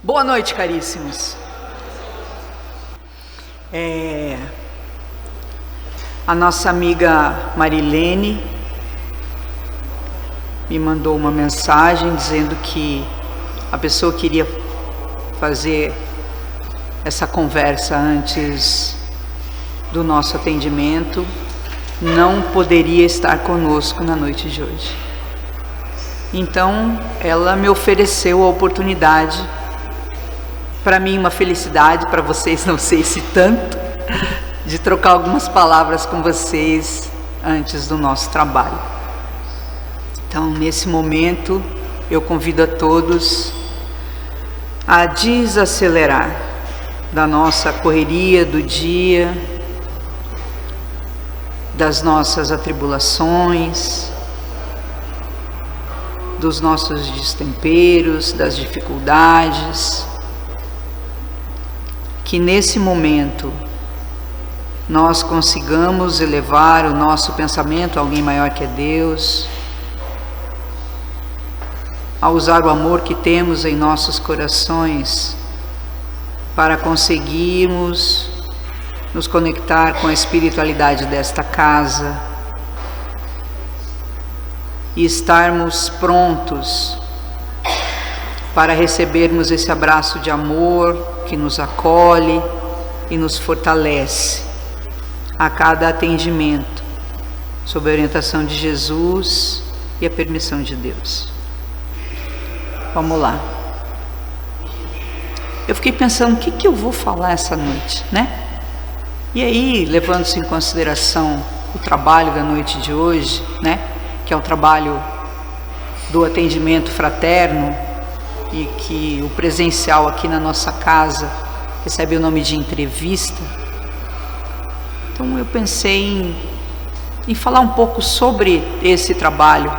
Boa noite, caríssimos. A nossa amiga Marilene me mandou uma mensagem dizendo que a pessoa queria fazer essa conversa antes do nosso atendimento, não poderia estar conosco na noite de hoje. Então, ela me ofereceu a oportunidade, para mim uma felicidade, para vocês não sei se tanto, de trocar algumas palavras com vocês antes do nosso trabalho. Então, nesse momento, eu convido a todos a desacelerar da nossa correria do dia, das nossas atribulações, dos nossos destemperos, das dificuldades, que nesse momento nós consigamos elevar o nosso pensamento a alguém maior que é Deus, a usar o amor que temos em nossos corações para conseguirmos nos conectar com a espiritualidade desta casa e estarmos prontos para recebermos esse abraço de amor que nos acolhe e nos fortalece a cada atendimento, sob a orientação de Jesus e a permissão de Deus. Vamos lá. Eu fiquei pensando, o que eu vou falar essa noite, né? E aí, levando-se em consideração o trabalho da noite de hoje, né? Que é o trabalho do atendimento fraterno e que o presencial aqui na nossa casa recebe o nome de entrevista. Então eu pensei em falar um pouco sobre esse trabalho,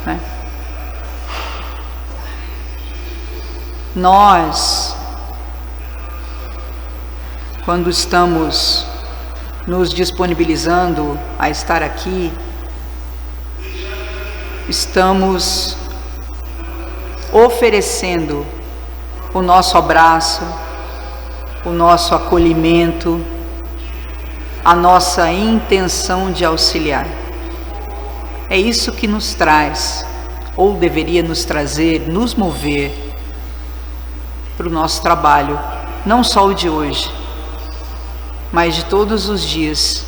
né? Nós, quando estamos nos disponibilizando a estar aqui, estamos oferecendo o nosso abraço, o nosso acolhimento, a nossa intenção de auxiliar. É isso que nos traz, ou deveria nos trazer, nos mover para o nosso trabalho, não só o de hoje, mas de todos os dias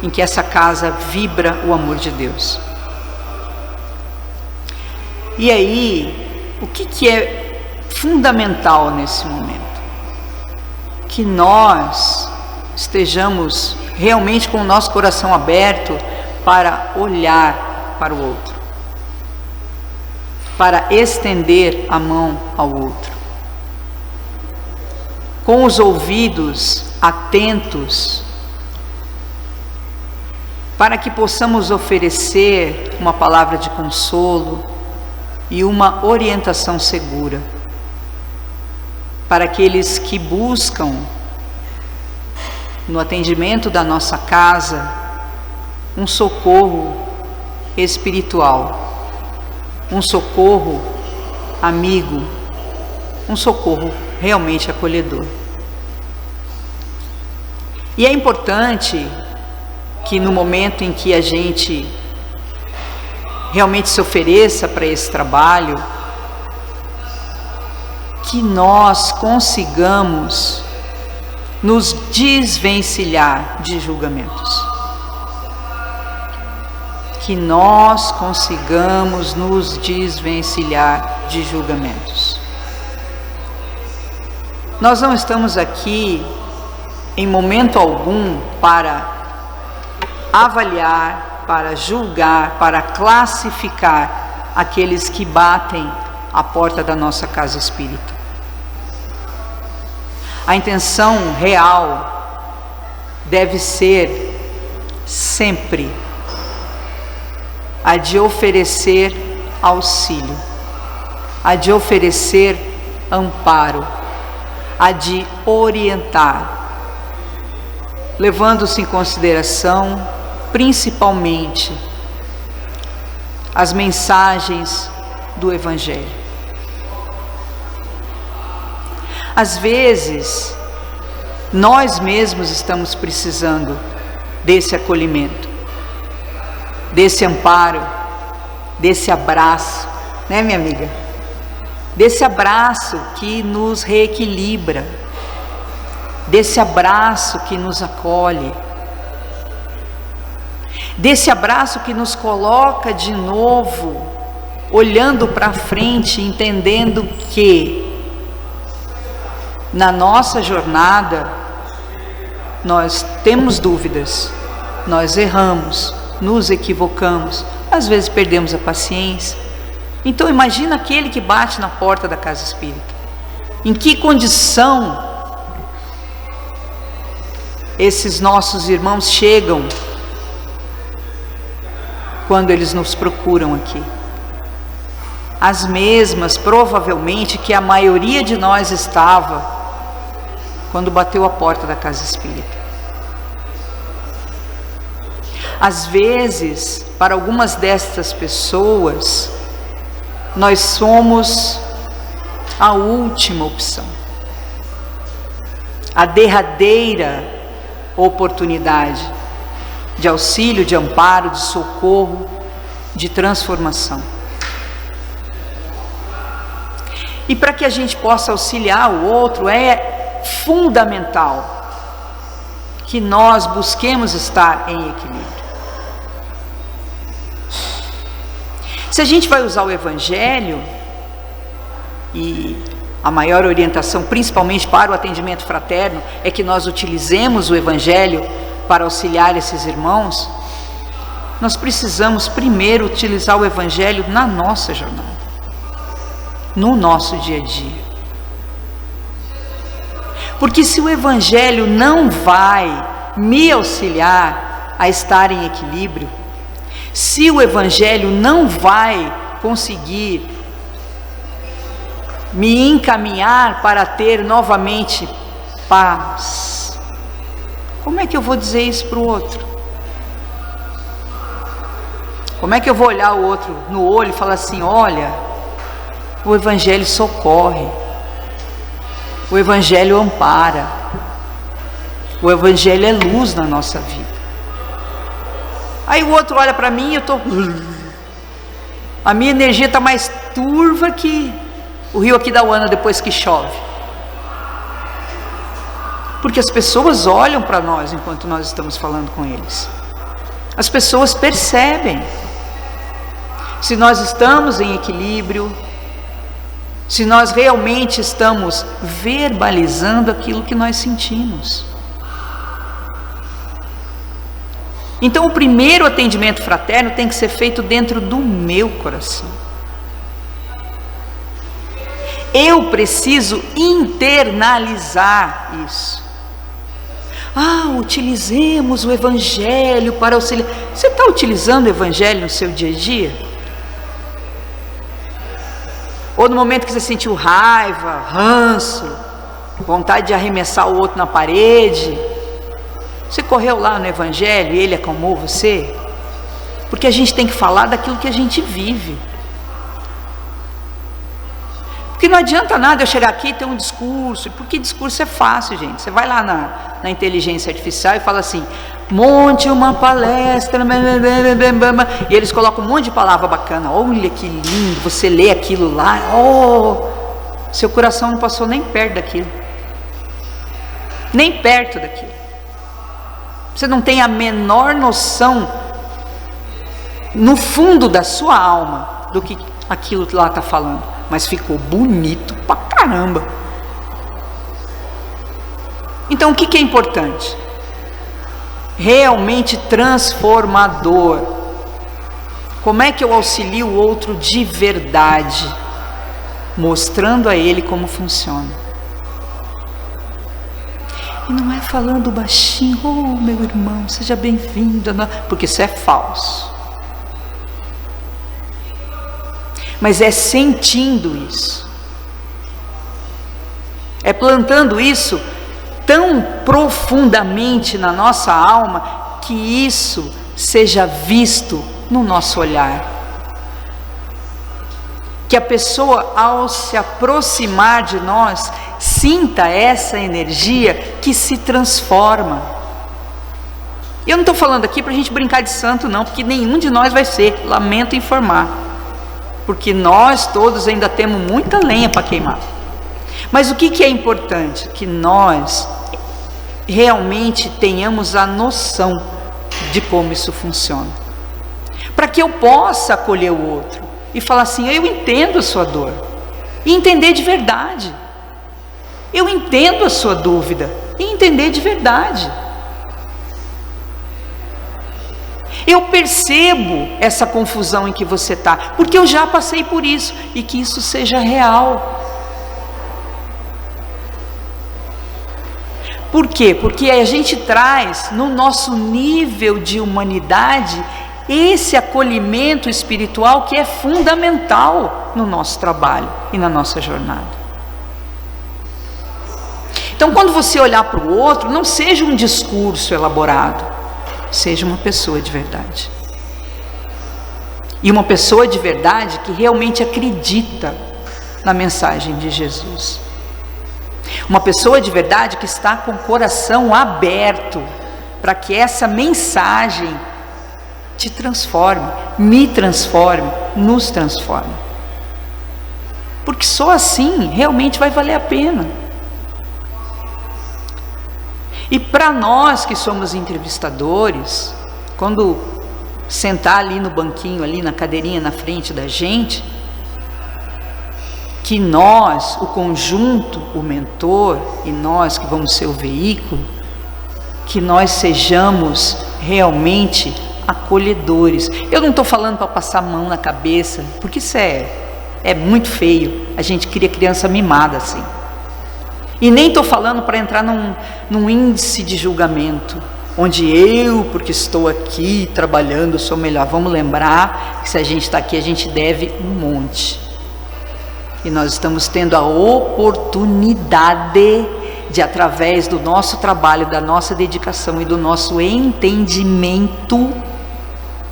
em que essa casa vibra o amor de Deus. E aí, o que é fundamental nesse momento? Que nós estejamos realmente com o nosso coração aberto para olhar para o outro, para estender a mão ao outro, com os ouvidos atentos, para que possamos oferecer uma palavra de consolo e uma orientação segura para aqueles que buscam no atendimento da nossa casa um socorro espiritual, um socorro amigo, um socorro realmente acolhedor. E é importante que no momento em que a gente realmente se ofereça para esse trabalho, que nós consigamos nos desvencilhar de julgamentos. Que nós consigamos nos desvencilhar de julgamentos. Nós não estamos aqui em momento algum para avaliar, para julgar, para classificar aqueles que batem à porta da nossa casa espírita. A intenção real deve ser sempre a de oferecer auxílio, a de oferecer amparo, a de orientar, levando-se em consideração principalmente as mensagens do Evangelho. Às vezes, nós mesmos estamos precisando desse acolhimento, desse amparo, desse abraço, né, minha amiga? Desse abraço que nos reequilibra, desse abraço que nos acolhe, desse abraço que nos coloca de novo, olhando para frente, entendendo que na nossa jornada nós temos dúvidas, nós erramos, nos equivocamos, às vezes perdemos a paciência. Então imagina aquele que bate na porta da casa espírita. Em que condição esses nossos irmãos chegam quando eles nos procuram aqui? As mesmas, provavelmente, que a maioria de nós estava quando bateu a porta da casa espírita. Às vezes, para algumas destas pessoas, nós somos a última opção, a derradeira oportunidade de auxílio, de amparo, de socorro, de transformação. E para que a gente possa auxiliar o outro, é fundamental que nós busquemos estar em equilíbrio. Se a gente vai usar o Evangelho, e a maior orientação, principalmente para o atendimento fraterno, é que nós utilizemos o Evangelho para auxiliar esses irmãos, nós precisamos primeiro utilizar o Evangelho na nossa jornada, no nosso dia a dia. Porque se o Evangelho não vai me auxiliar a estar em equilíbrio, se o Evangelho não vai conseguir me encaminhar para ter novamente paz, como é que eu vou dizer isso para o outro? Como é que eu vou olhar o outro no olho e falar assim: olha, o Evangelho socorre, o Evangelho ampara, o Evangelho é luz na nossa vida. Aí o outro olha para mim e a minha energia está mais turva que o rio Aquidauana depois que chove. Porque as pessoas olham para nós enquanto nós estamos falando com eles. As pessoas percebem se nós estamos em equilíbrio, se nós realmente estamos verbalizando aquilo que nós sentimos. Então, o primeiro atendimento fraterno tem que ser feito dentro do meu coração. Eu preciso internalizar isso. Utilizemos o Evangelho para auxiliar. Você está utilizando o Evangelho no seu dia a dia? Ou no momento que você sentiu raiva, ranço, vontade de arremessar o outro na parede, você correu lá no Evangelho e ele acalmou você? Porque a gente tem que falar daquilo que a gente vive. Porque não adianta nada eu chegar aqui e ter um discurso, porque discurso é fácil, gente. Você vai lá na inteligência artificial e fala assim: monte uma palestra, e eles colocam um monte de palavra bacana. Olha que lindo, você lê aquilo lá, seu coração não passou nem perto daquilo, nem perto daquilo. Você não tem a menor noção no fundo da sua alma do que aquilo lá está falando, mas ficou bonito pra caramba. Então o que é importante? Realmente transformador. Como é que eu auxilio o outro de verdade? Mostrando a ele como funciona. E não é falando baixinho: meu irmão, seja bem-vindo, porque isso é falso. Mas é sentindo isso, é plantando isso tão profundamente na nossa alma, que isso seja visto no nosso olhar. Que a pessoa, ao se aproximar de nós, sinta essa energia que se transforma. Eu não estou falando aqui para a gente brincar de santo não, porque nenhum de nós vai ser, lamento informar, porque nós todos ainda temos muita lenha para queimar. Mas o que é importante? Que nós realmente tenhamos a noção de como isso funciona, para que eu possa acolher o outro e falar assim: eu entendo a sua dor, e entender de verdade. Eu entendo a sua dúvida, e entender de verdade. Eu percebo essa confusão em que você está, porque eu já passei por isso, e que isso seja real. Por quê? Porque a gente traz no nosso nível de humanidade esse acolhimento espiritual que é fundamental no nosso trabalho e na nossa jornada. Então, quando você olhar para o outro, não seja um discurso elaborado, seja uma pessoa de verdade. E uma pessoa de verdade que realmente acredita na mensagem de Jesus. Uma pessoa de verdade que está com o coração aberto para que essa mensagem te transforme, me transforme, nos transforme. Porque só assim realmente vai valer a pena. E para nós que somos entrevistadores, quando sentar ali no banquinho, ali na cadeirinha na frente da gente, que nós, o conjunto, o mentor e nós que vamos ser o veículo, que nós sejamos realmente acolhedores. Eu não estou falando para passar a mão na cabeça, porque isso é muito feio. A gente cria criança mimada assim. E nem estou falando para entrar num índice de julgamento, onde eu, porque estou aqui trabalhando, sou melhor. Vamos lembrar que se a gente está aqui, a gente deve um monte. E nós estamos tendo a oportunidade de, através do nosso trabalho, da nossa dedicação e do nosso entendimento,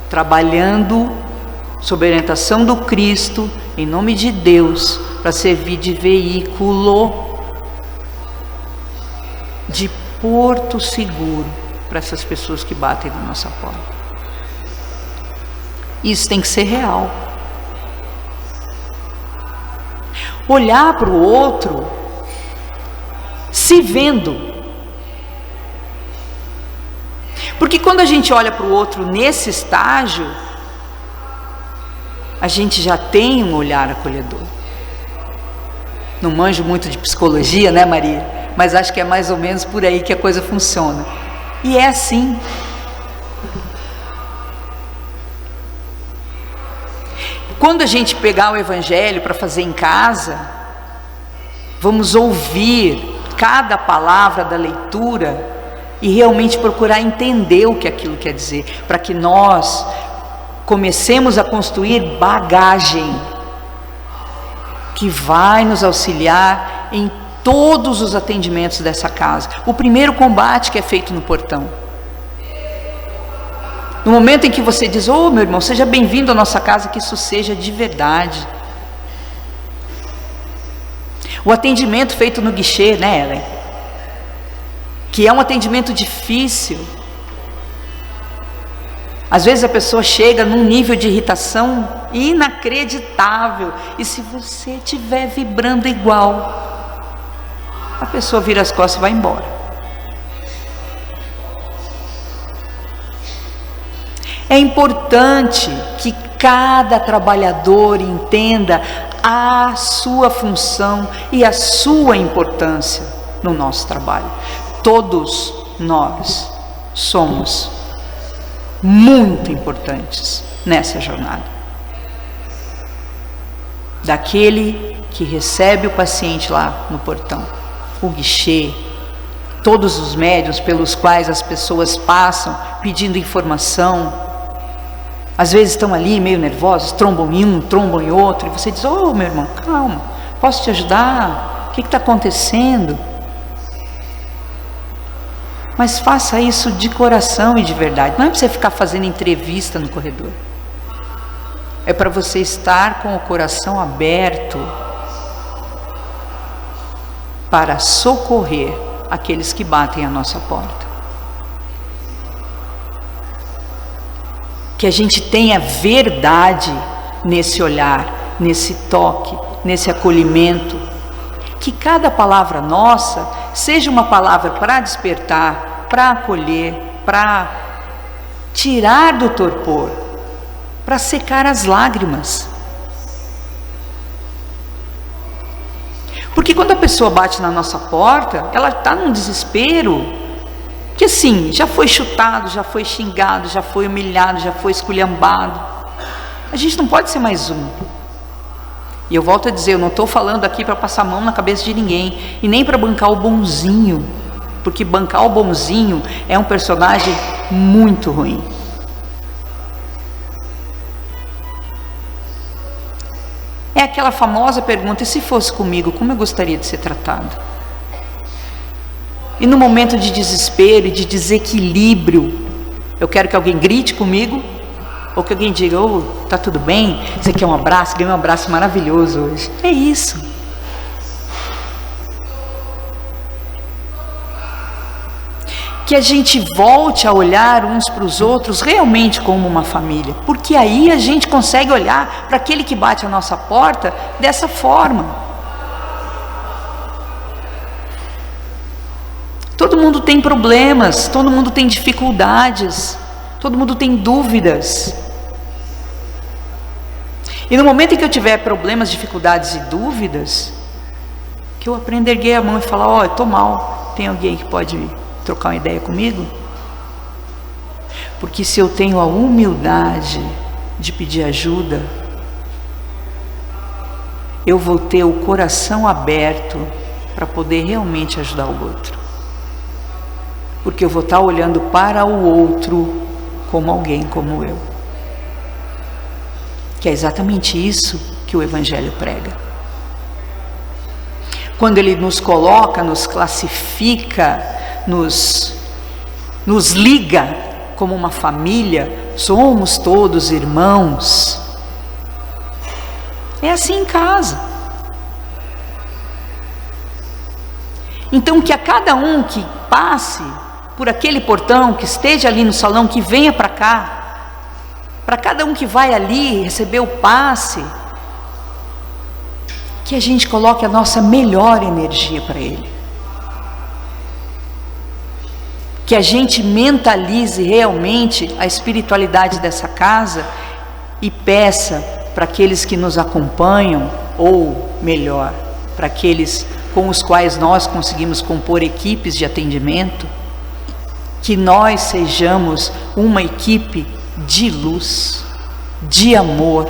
trabalhando sob a orientação do Cristo, em nome de Deus, para servir de veículo, de porto seguro para essas pessoas que batem na nossa porta. Isso tem que ser real. Olhar para o outro se vendo. Porque quando a gente olha para o outro nesse estágio, a gente já tem um olhar acolhedor. Não manjo muito de psicologia, né, Maria? Mas acho que é mais ou menos por aí que a coisa funciona. E é assim. Quando a gente pegar o Evangelho para fazer em casa, vamos ouvir cada palavra da leitura e realmente procurar entender o que aquilo quer dizer, para que nós comecemos a construir bagagem que vai nos auxiliar em todos os atendimentos dessa casa. O primeiro combate que é feito no portão. No momento em que você diz: "Oh, meu irmão, seja bem-vindo à nossa casa", que isso seja de verdade. O atendimento feito no guichê, né, Ellen? Que é um atendimento difícil. Às vezes a pessoa chega num nível de irritação inacreditável, e se você estiver vibrando igual, a pessoa vira as costas e vai embora. É importante que cada trabalhador entenda a sua função e a sua importância no nosso trabalho. Todos nós somos muito importantes nessa jornada. Daquele que recebe o paciente lá no portão, o guichê, todos os médiuns pelos quais as pessoas passam pedindo informação, às vezes estão ali meio nervosos, trombam em um, trombam em outro, e você diz: "Oh, meu irmão, calma, posso te ajudar? O que está acontecendo?" Mas faça isso de coração e de verdade. Não é para você ficar fazendo entrevista no corredor. É para você estar com o coração aberto para socorrer aqueles que batem à nossa porta. Que a gente tenha verdade nesse olhar, nesse toque, nesse acolhimento. Que cada palavra nossa seja uma palavra para despertar, para acolher, para tirar do torpor, para secar as lágrimas. Porque quando a pessoa bate na nossa porta, ela está num desespero, que assim, já foi chutado, já foi xingado, já foi humilhado, já foi esculhambado. A gente não pode ser mais um. E eu volto a dizer, eu não estou falando aqui para passar a mão na cabeça de ninguém, e nem para bancar o bonzinho, porque bancar o bonzinho é um personagem muito ruim. É aquela famosa pergunta: e se fosse comigo, como eu gostaria de ser tratado? E no momento de desespero e de desequilíbrio, eu quero que alguém grite comigo, ou que alguém diga: oh, tá tudo bem? Você quer um abraço? Ganhei um abraço maravilhoso hoje. É isso. Que a gente volte a olhar uns para os outros realmente como uma família, porque aí a gente consegue olhar para aquele que bate a nossa porta dessa forma. Todo mundo tem problemas, todo mundo tem dificuldades, todo mundo tem dúvidas. E no momento em que eu tiver problemas, dificuldades e dúvidas, que eu aprenda a erguer a mão e falar: ó, eu estou mal, tem alguém que pode trocar uma ideia comigo? Porque se eu tenho a humildade de pedir ajuda, eu vou ter o coração aberto para poder realmente ajudar o outro. Porque eu vou estar olhando para o outro como alguém como eu. Que é exatamente isso que o Evangelho prega. Quando ele nos coloca, nos classifica, nos liga como uma família, somos todos irmãos. É assim em casa. Então que a cada um que passe por aquele portão, que esteja ali no salão, que venha para cá, para cada um que vai ali receber o passe, que a gente coloque a nossa melhor energia para ele. Que a gente mentalize realmente a espiritualidade dessa casa e peça para aqueles que nos acompanham, ou melhor, para aqueles com os quais nós conseguimos compor equipes de atendimento, que nós sejamos uma equipe de luz, de amor.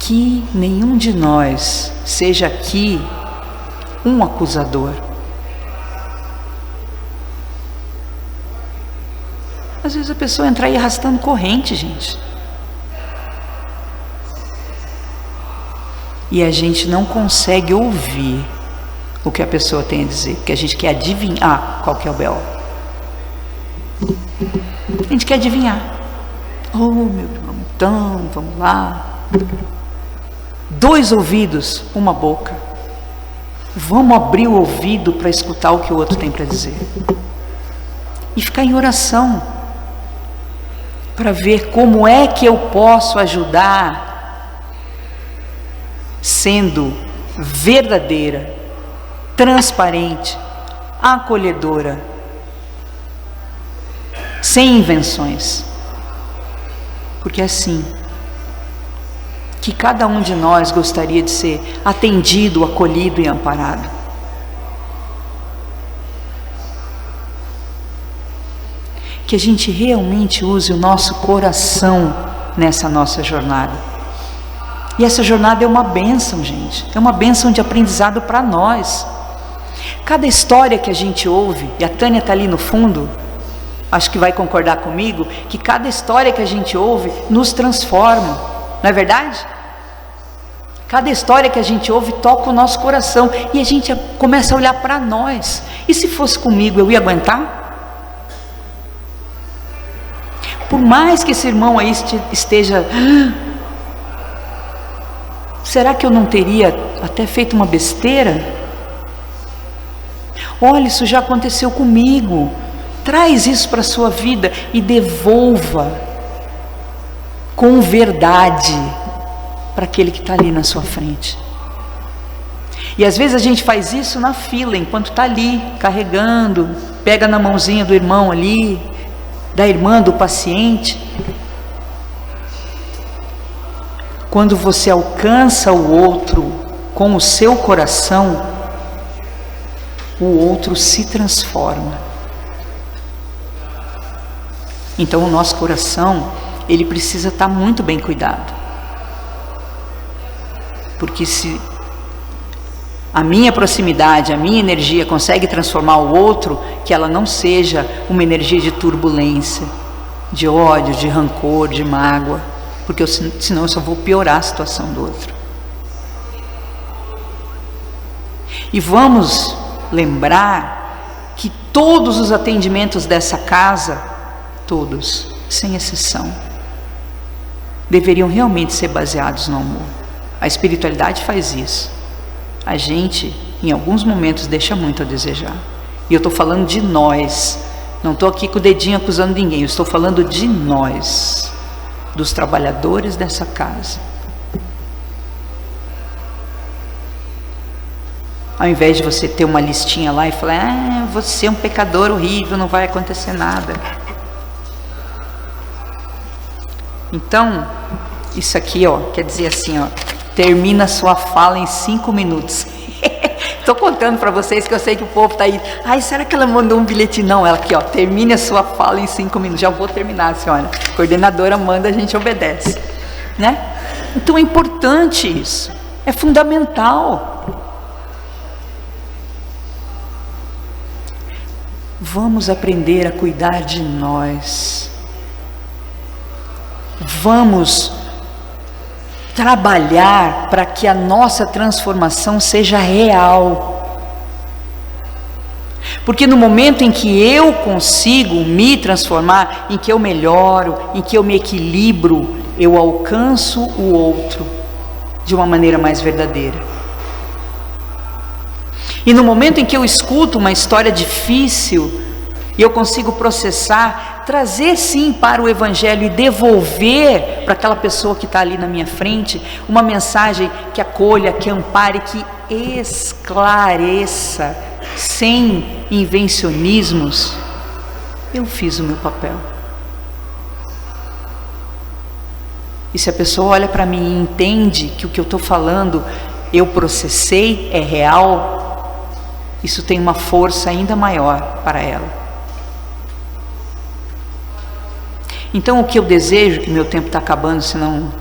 Que nenhum de nós seja aqui um acusador. Às vezes a pessoa entra aí arrastando corrente, gente. E a gente não consegue ouvir o que a pessoa tem a dizer, porque a gente quer adivinhar qual que é o B.O. A gente quer adivinhar. Oh, meu irmão, então, vamos lá. 2 ouvidos, uma boca. Vamos abrir o ouvido para escutar o que o outro tem para dizer. E ficar em oração, para ver como é que eu posso ajudar, sendo verdadeira, transparente, acolhedora, sem invenções. Porque assim, que cada um de nós gostaria de ser atendido, acolhido e amparado. Que a gente realmente use o nosso coração nessa nossa jornada. E essa jornada é uma bênção, gente. É uma bênção de aprendizado para nós. Cada história que a gente ouve, e a Tânia está ali no fundo, acho que vai concordar comigo, que cada história que a gente ouve nos transforma. Não é verdade? Cada história que a gente ouve toca o nosso coração e a gente começa a olhar para nós. E se fosse comigo, eu ia aguentar? Por mais que esse irmão aí esteja Será que eu não teria até feito uma besteira? Olha, isso já aconteceu comigo. Traz isso para a sua vida e devolva com verdade para aquele que está ali na sua frente. E às vezes a gente faz isso na fila, enquanto está ali carregando, pega na mãozinha do irmão ali, da irmã, do paciente. Quando você alcança o outro com o seu coração, o outro se transforma. Então o nosso coração, ele precisa estar muito bem cuidado. Porque se a minha proximidade, a minha energia consegue transformar o outro, que ela não seja uma energia de turbulência, de ódio, de rancor, de mágoa, porque senão eu só vou piorar a situação do outro. E vamos lembrar que todos os atendimentos dessa casa, todos, sem exceção, deveriam realmente ser baseados no amor. A espiritualidade faz isso. A gente, em alguns momentos, deixa muito a desejar. E eu estou falando de nós. Não estou aqui com o dedinho acusando ninguém. Eu estou falando de nós, dos trabalhadores dessa casa. Ao invés de você ter uma listinha lá e falar, você é um pecador horrível, não vai acontecer nada. Então, isso aqui, quer dizer assim, termina sua fala em 5 minutos. Estou contando para vocês que eu sei que o povo está aí. Ai, será que ela mandou um bilhetinho? Não, ela aqui, termine a sua fala em 5 minutos. Já vou terminar, senhora. A coordenadora manda, a gente obedece, né? Então é importante isso. É fundamental. Vamos aprender a cuidar de nós. Vamos trabalhar para que a nossa transformação seja real. Porque no momento em que eu consigo me transformar, em que eu melhoro, em que eu me equilibro, eu alcanço o outro de uma maneira mais verdadeira. E no momento em que eu escuto uma história difícil, e eu consigo processar, trazer sim para o Evangelho e devolver para aquela pessoa que está ali na minha frente, uma mensagem que acolha, que ampare, que esclareça, sem invencionismos, eu fiz o meu papel. E se a pessoa olha para mim e entende que o que eu estou falando, eu processei, é real, isso tem uma força ainda maior para ela. Então o que eu desejo, que meu tempo está acabando, senão,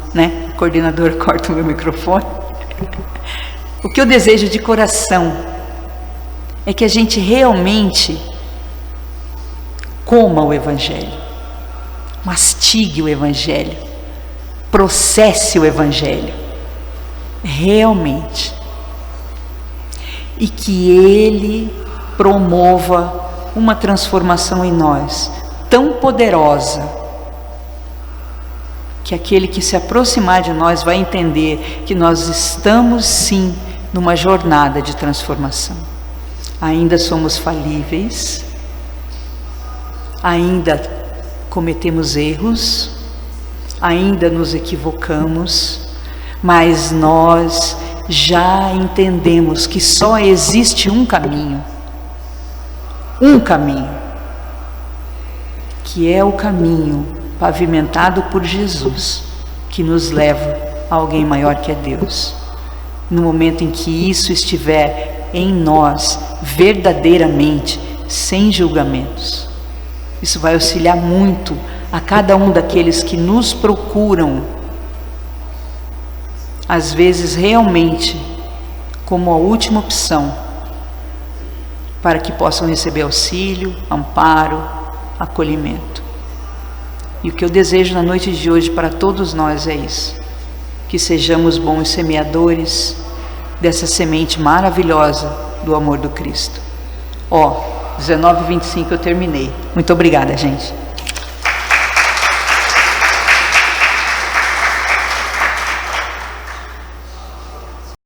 o coordenador corta o meu microfone. O que eu desejo de coração é que a gente realmente coma o Evangelho, mastigue o Evangelho, processe o Evangelho, realmente. E que ele promova uma transformação em nós, tão poderosa, que aquele que se aproximar de nós vai entender que nós estamos sim numa jornada de transformação. Ainda somos falíveis, ainda cometemos erros, ainda nos equivocamos, mas nós já entendemos que só existe um caminho, que é o caminho pavimentado por Jesus, que nos leva a alguém maior que é Deus. No momento em que isso estiver em nós, verdadeiramente, sem julgamentos, isso vai auxiliar muito a cada um daqueles que nos procuram, às vezes realmente como a última opção, para que possam receber auxílio, amparo, acolhimento. E o que eu desejo na noite de hoje para todos nós é isso, que sejamos bons semeadores dessa semente maravilhosa do amor do Cristo. 19h25 eu terminei. Muito obrigada, gente.